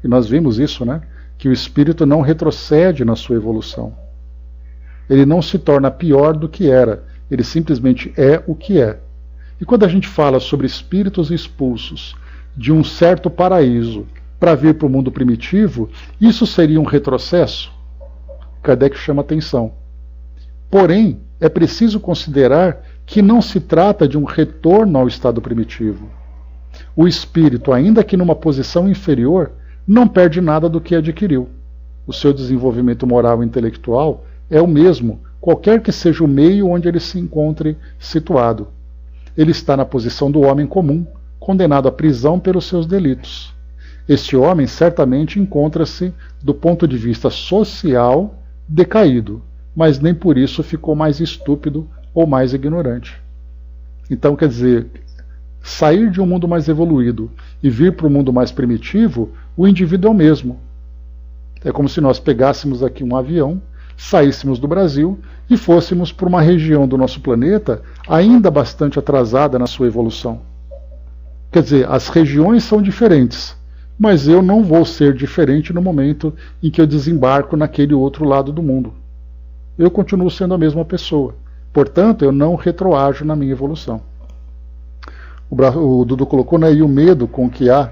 E nós vimos isso, né? Que o espírito não retrocede na sua evolução. Ele não se torna pior do que era, ele simplesmente é o que é. E quando a gente fala sobre espíritos expulsos de um certo paraíso para vir para o mundo primitivo, isso seria um retrocesso? Kardec chama atenção. Porém, é preciso considerar que não se trata de um retorno ao estado primitivo. O espírito, ainda que numa posição inferior, não perde nada do que adquiriu. O seu desenvolvimento moral e intelectual é o mesmo, qualquer que seja o meio onde ele se encontre situado. Ele está na posição do homem comum, condenado à prisão pelos seus delitos. Este homem certamente encontra-se, do ponto de vista social, decaído, mas nem por isso ficou mais estúpido ou mais ignorante. Então, quer dizer, sair de um mundo mais evoluído e vir para um mundo mais primitivo, o indivíduo é o mesmo. É como se nós pegássemos aqui um avião, saíssemos do Brasil e fôssemos para uma região do nosso planeta ainda bastante atrasada na sua evolução. Quer dizer, as regiões são diferentes, mas eu não vou ser diferente no momento em que eu desembarco naquele outro lado do mundo. Eu continuo sendo a mesma pessoa. Portanto, eu não retroajo na minha evolução. O Dudu colocou, né, e o medo com que há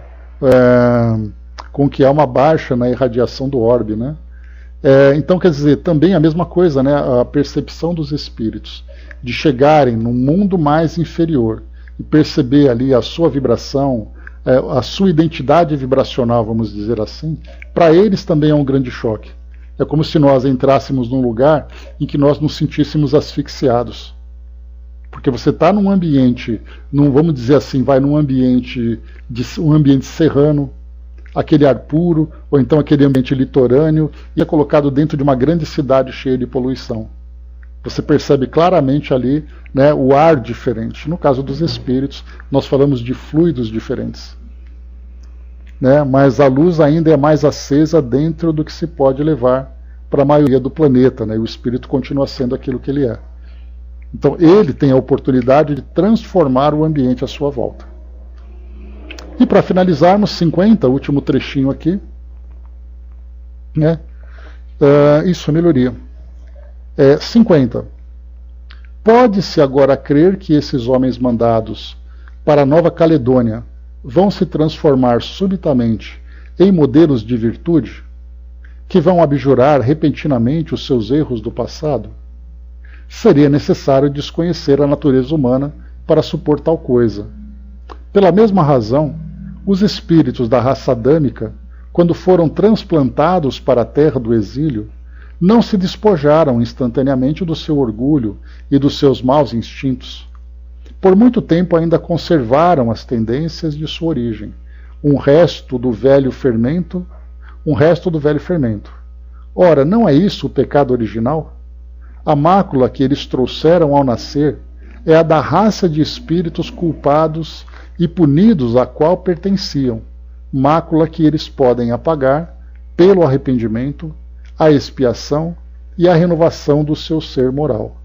com que há uma baixa na irradiação do orbe, né? Então, quer dizer, também a mesma coisa, né? A percepção dos espíritos, de chegarem num mundo mais inferior e perceber ali a sua vibração, a sua identidade vibracional, vamos dizer assim, para eles também é um grande choque. É como se nós entrássemos num lugar em que nós nos sentíssemos asfixiados. Porque você está num ambiente, vamos dizer assim, num ambiente serrano, aquele ar puro, ou então aquele ambiente litorâneo, e é colocado dentro de uma grande cidade cheia de poluição. Você percebe claramente ali, né, o ar diferente. No caso dos espíritos, nós falamos de fluidos diferentes. Né, mas a luz ainda é mais acesa dentro do que se pode levar para a maioria do planeta, né, e o espírito continua sendo aquilo que ele é. Então ele tem a oportunidade de transformar o ambiente à sua volta. E para finalizarmos, 50, último trechinho aqui, né? Isso, melhoria. 50. Pode-se agora crer que esses homens mandados para a Nova Caledônia vão se transformar subitamente em modelos de virtude, que vão abjurar repentinamente os seus erros do passado? Seria necessário desconhecer a natureza humana para supor tal coisa. Pela mesma razão, os espíritos da raça adâmica, quando foram transplantados para a terra do exílio, não se despojaram instantaneamente do seu orgulho e dos seus maus instintos. Por muito tempo ainda conservaram as tendências de sua origem, um resto do velho fermento. Ora, não é isso o pecado original? A mácula que eles trouxeram ao nascer é a da raça de espíritos culpados e punidos à qual pertenciam, mácula que eles podem apagar pelo arrependimento, a expiação e a renovação do seu ser moral.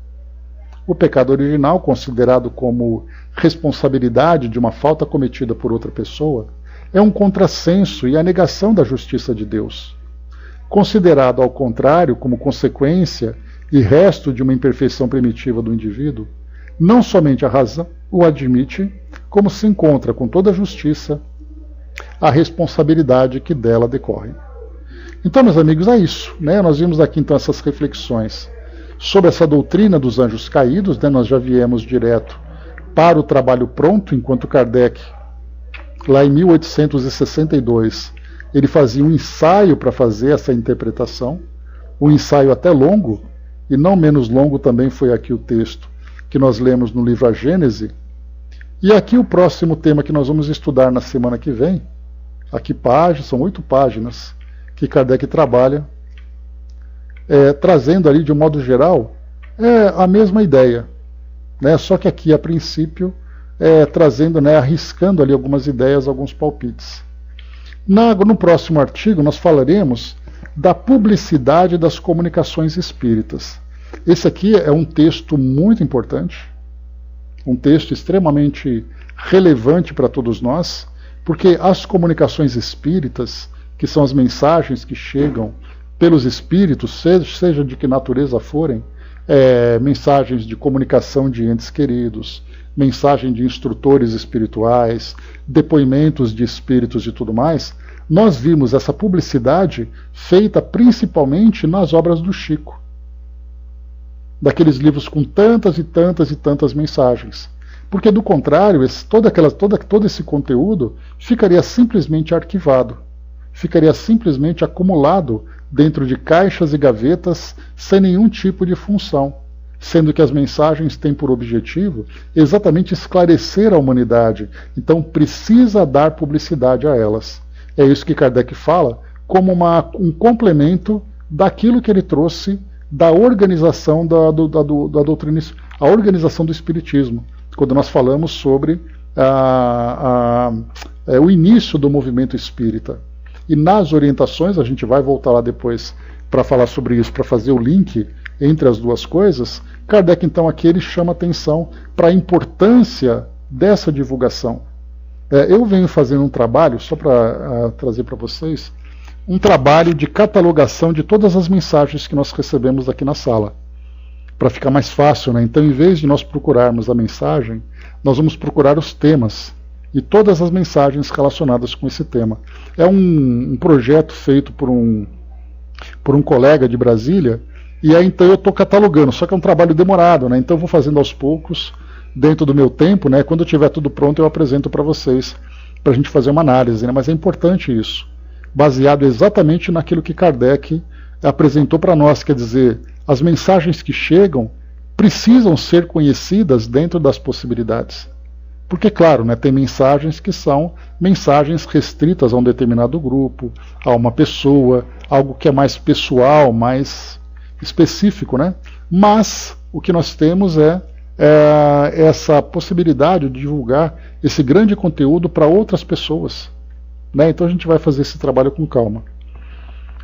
O pecado original, considerado como responsabilidade de uma falta cometida por outra pessoa, é um contrassenso e a negação da justiça de Deus. Considerado, ao contrário, como consequência e resto de uma imperfeição primitiva do indivíduo, não somente a razão o admite, como se encontra com toda a justiça a responsabilidade que dela decorre. Então, meus amigos, é isso, né? Nós vimos aqui então essas reflexões sobre essa doutrina dos anjos caídos, né? Nós já viemos direto para o trabalho pronto, enquanto Kardec, lá em 1862, ele fazia um ensaio para fazer essa interpretação, um ensaio até longo, e não menos longo também foi aqui o texto que nós lemos no livro A Gênese. E aqui o próximo tema que nós vamos estudar na semana que vem, aqui são 8 páginas que Kardec trabalha, trazendo ali de um modo geral a mesma ideia, né? Só que aqui a princípio trazendo, né, arriscando ali algumas ideias, alguns palpites. No próximo artigo nós falaremos da publicidade das comunicações espíritas. Esse aqui é um texto muito importante, um texto extremamente relevante para todos nós, porque as comunicações espíritas, que são as mensagens que chegam pelos espíritos, seja de que natureza forem, mensagens de comunicação de entes queridos, mensagem de instrutores espirituais, depoimentos de espíritos e tudo mais, nós vimos essa publicidade feita principalmente nas obras do Chico, daqueles livros com tantas e tantas e tantas mensagens. Porque, do contrário, todo esse conteúdo ficaria simplesmente arquivado, ficaria simplesmente acumulado dentro de caixas e gavetas sem nenhum tipo de função, sendo que as mensagens têm por objetivo exatamente esclarecer a humanidade, então precisa dar publicidade a elas. É isso que Kardec fala como um complemento daquilo que ele trouxe da organização da doutrina, a organização do Espiritismo, quando nós falamos sobre o início do movimento espírita. E nas orientações, a gente vai voltar lá depois para falar sobre isso, para fazer o link entre as duas coisas, Kardec então aqui ele chama atenção para a importância dessa divulgação. Eu venho fazendo um trabalho, só para trazer para vocês, um trabalho de catalogação de todas as mensagens que nós recebemos aqui na sala, para ficar mais fácil, né? Então, em vez de nós procurarmos a mensagem, nós vamos procurar os temas e todas as mensagens relacionadas com esse tema. É um projeto feito por um colega de Brasília, e aí então eu estou catalogando, só que é um trabalho demorado, né? Então eu vou fazendo aos poucos, dentro do meu tempo, né? Quando eu tiver tudo pronto eu apresento para vocês, para a gente fazer uma análise, né? Mas é importante isso, baseado exatamente naquilo que Kardec apresentou para nós, quer dizer, as mensagens que chegam precisam ser conhecidas dentro das possibilidades. Porque, claro, né, tem mensagens que são mensagens restritas a um determinado grupo, a uma pessoa, algo que é mais pessoal, mais específico, né? Mas o que nós temos é essa possibilidade de divulgar esse grande conteúdo para outras pessoas, né? Então a gente vai fazer esse trabalho com calma.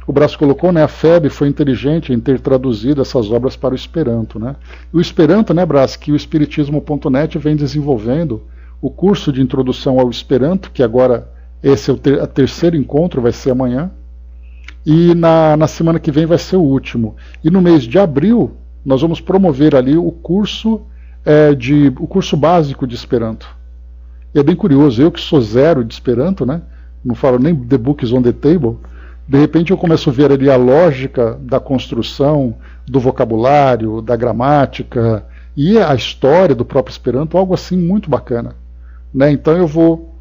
O Brás colocou, né, a FEB foi inteligente em ter traduzido essas obras para o Esperanto, né? O Esperanto, né, Brás, que o Espiritismo.net vem desenvolvendo o curso de introdução ao Esperanto, que agora esse é o terceiro encontro, vai ser amanhã, e na semana que vem vai ser o último. E no mês de abril nós vamos promover ali o curso básico de Esperanto. E é bem curioso, eu que sou zero de Esperanto, né, não falo nem The Books on the Table, de repente eu começo a ver ali a lógica da construção, do vocabulário, da gramática e a história do próprio Esperanto, algo assim muito bacana, né? Então eu vou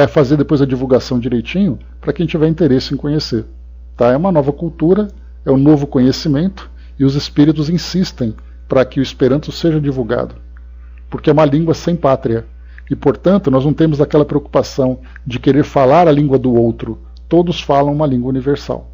fazer depois a divulgação direitinho para quem tiver interesse em conhecer. Tá? É uma nova cultura, é um novo conhecimento e os espíritos insistem para que o Esperanto seja divulgado, porque é uma língua sem pátria e, portanto, nós não temos aquela preocupação de querer falar a língua do outro. Todos falam uma língua universal.